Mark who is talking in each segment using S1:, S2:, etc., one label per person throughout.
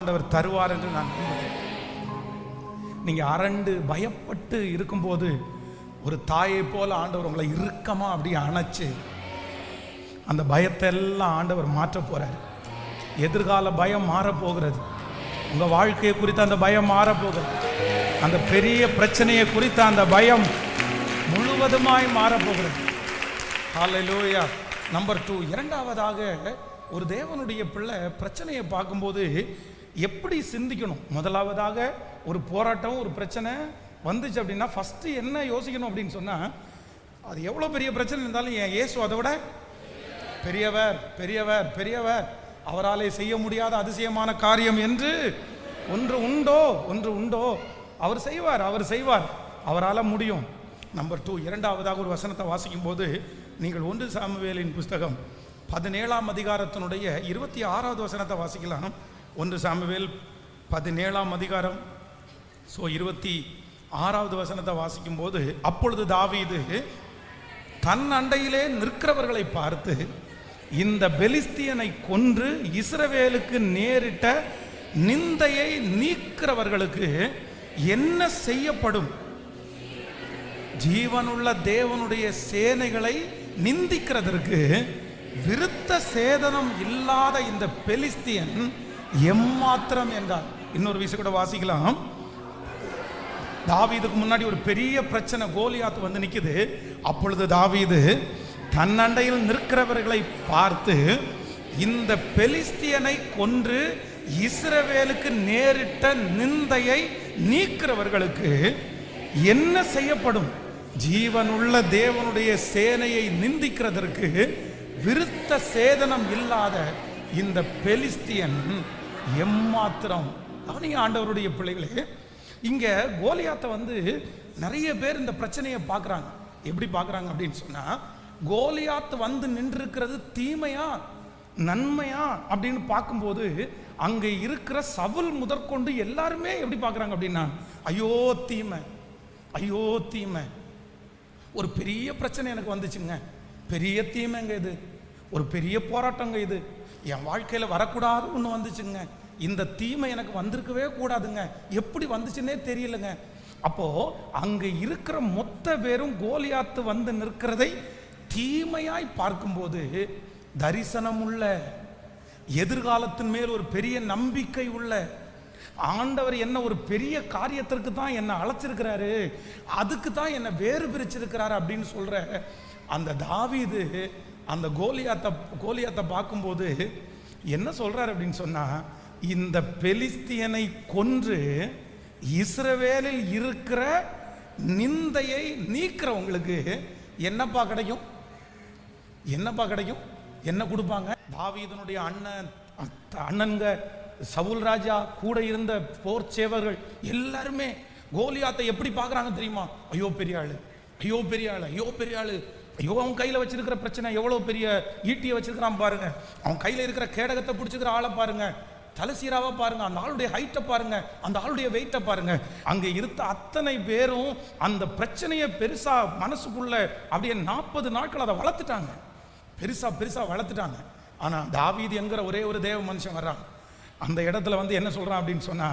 S1: ஆண்டவர் தருவார் என்று நான் நம்புகிறேன். நீங்க அரண்டு பயப்பட்டு இருக்கும்போது ஒரு தாயை போல ஆண்டவர் உங்களை இறுக்கமா அப்படியே அணைச்சு அந்த பயத்தை எல்லாம் ஆண்டவர் மாற்ற போறார். எதிர்கால பயம் மாறப்போகிறது. உங்க வாழ்க்கையை குறித்த அந்த பயம் மாறப்போகிறது. அந்த பெரிய பிரச்சனையை குறித்த அந்த பயம் முழுவதுமாய் மாறப்போகிறது. ஹல்லேலூயா. நம்பர் 2, இரண்டாவதாக ஒரு தேவனுடைய பிள்ளை பிரச்சனையை பார்க்கும்போது எப்படி சிந்திக்கணும்? முதலாவதாக ஒரு போராட்டம், ஒரு பிரச்சனை வந்துச்சு அப்படின்னா ஃபர்ஸ்ட் என்ன யோசிக்கணும் அப்படின்னு சொன்னா, அது எவ்வளோ பெரிய பிரச்சனை இருந்தாலும் என் இயேசு அதை விட பெரியவர், பெரியவர், பெரியவர். அவராலே செய்ய முடியாத அதிசயமான காரியம் என்று ஒன்று உண்டோ? அவர் செய்வார், அவரால் முடியும். நம்பர் 2, இரண்டாவதாக ஒரு வசனத்தை வாசிக்கும் போது நீங்கள் 1 சாமுவேலின் புஸ்தகம் 17ஆம் அதிகாரத்தினுடைய 26வது வசனத்தை வாசிக்கலாம். 1 சாமுவேல் 17ஆம் அதிகாரம் 26வது வசனத்தை வாசிக்கும் போது, அப்பொழுது தாவீது தன் அண்டையிலே நிற்கிறவர்களை பார்த்து, இந்த பெலிஸ்தியனை கொன்று இஸ்ரவேலுக்கு நேரிட்ட நிந்தையை நீக்கிறவர்களுக்கு என்ன செய்யப்படும்? ஜீவனுள்ள தேவனுடைய சேனைகளை நிந்திக்கிறதற்கு விருத்த சேதனம் இல்லாத இந்த பெலிஸ்தியன் எம்மாத்திரம் என்றார். இன்னொரு விஷயம் கூட வாசிக்கலாம். தாவீதுக்கு முன்னாடி ஒரு பெரிய பிரச்சனை, கோலியாத் வந்து நிக்குது. அப்பொழுது தாவீது தன் அண்டையில் நிற்கிறவர்களை பார்த்து, இந்த பெலிஸ்தியனை கொன்று இஸ்ரவேலுக்கு நேரிட்ட நிந்தையை நீக்கிறவர்களுக்கு என்ன செய்யப்படும்? ஜீவனுள்ள தேவனுடைய சேனையை நிந்திக்கிறதற்கு விருத்த சேதனம் இல்லாத இந்த பெலிஸ்தியன் எம்மாத்திரம். அவனிங்க ஆண்டவருடைய பிள்ளைகளே, இங்க கோலியாத்தை வந்து நிறைய பேர் இந்த பிரச்சனையை பார்க்குறாங்க. எப்படி பார்க்குறாங்க அப்படின்னு சொன்னா, கோலியாத் வந்து நின்றிருக்கிறது தீமையா நன்மையா அப்படின்னு பார்க்கும்போது, அங்கே இருக்கிற சவுல் முதற்கொண்டு எல்லாருமே எப்படி பார்க்குறாங்க அப்படின்னா, ஐயோ தீமை, ஒரு பெரிய பிரச்சனை எனக்கு வந்துச்சுங்க, பெரிய தீமைங்க இது, ஒரு பெரிய போராட்டங்க இது, என் வாழ்க்கையில் வரக்கூடாது ஒன்று வந்துச்சுங்க, இந்த தீமை எனக்கு வந்திருக்கவே கூடாதுங்க, எப்படி வந்துச்சுன்னே தெரியலங்க. அப்போ அங்கே இருக்கிற மொத்த பேரும் கோலியாத்து வந்து நிற்கிறதை தீமையாய் பார்க்கும்போது, தரிசனம் உள்ள, எதிர்காலத்தின் மேல் ஒரு பெரிய நம்பிக்கை உள்ள, ஆண்டவர் என்ன ஒரு பெரிய காரியத்திற்கு தான் என்னை அழைச்சிருக்கிறாரு, அதுக்கு தான் என்னை வேறு பிரிச்சிருக்கிறாரு அப்படின்னு சொல்ற அந்த தாவீது அந்த கோலியாத்தை பார்க்கும்போது என்ன சொல்றாரு அப்படின்னு சொன்னா, இந்த பெலிஸ்தியனை கொன்று இஸ்ரவேலில் இருக்கிற நிந்தையை நீக்கிறவங்களுக்கு என்னப்பா கிடைக்கும்? என்ன கொடுப்பாங்க? தாவீதனுடைய அண்ணன்க, சவுல் ராஜா, கூட இருந்த போர் சேவர்கள் எல்லாருமே கோலியாத்தை எப்படி பார்க்குறாங்க தெரியுமா? ஐயோ பெரிய ஆளு, ஐயோ அவன் கையில் வச்சிருக்கிற பிரச்சனை எவ்வளோ பெரிய ஈட்டியை வச்சிருக்கிறான் பாருங்க, அவன் கையில் இருக்கிற கேடகத்தை பிடிச்சிக்கிற ஆளை பாருங்க, தலசீராவா பாருங்க, அந்த ஆளுடைய ஹைட்டை பாருங்க, அந்த ஆளுடைய வெயிட்டை பாருங்க. அங்கே இருந்த அத்தனை பேரும் அந்த பிரச்சனையை பெருசா மனசுக்குள்ள அப்படியே 40 நாட்கள் அதை வளர்த்துட்டாங்க, பெருசா வளர்த்துட்டாங்க. ஆனா தாவீது என்கிற ஒரே ஒரு தேவ மனுஷன் வர்றான். அந்த இடத்துல வந்து என்ன சொல்றான் அப்படின்னு சொன்னா,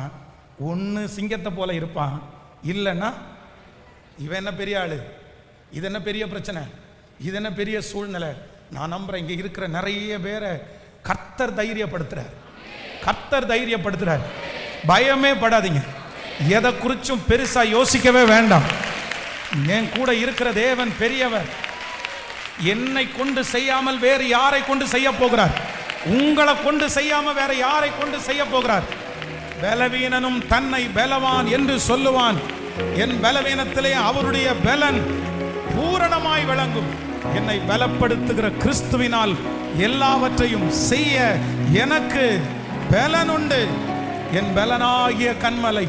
S1: ஒன்று சிங்கத்தை போல இருப்பான், இல்லைன்னா இவன் என்ன பெரிய ஆளு, இது என்ன பெரிய பிரச்சனை, இது என்ன பெரிய சூழ்நிலை. நான் நம்புறேன் இங்க இருக்கிற நிறைய பேரை கர்த்தர் தைரியப்படுத்துறார். பயமே படாதீங்க, எதை குறிச்சும் பெருசா யோசிக்கவே வேண்டாம். என் கூட இருக்கிற தேவன் பெரியவர். என்னை கொண்டு செய்யாமல் வேறு யாரை கொண்டு செய்ய போகிறார்? உங்களை கொண்டு செய்யாம வேற யாரை கொண்டு செய்ய போகிறார்? பலவீனனும் தன்னை பலவான் என்று சொல்லுவான், என் பலவீனத்திலே அவருடைய பலன் பூரணமாய் விளங்கும். என்னை பலப்படுத்துகிற கிறிஸ்துவினால் எல்லாவற்றையும் செய்ய எனக்கு பலன் உண்டு. என் பலனாகிய கன்மலை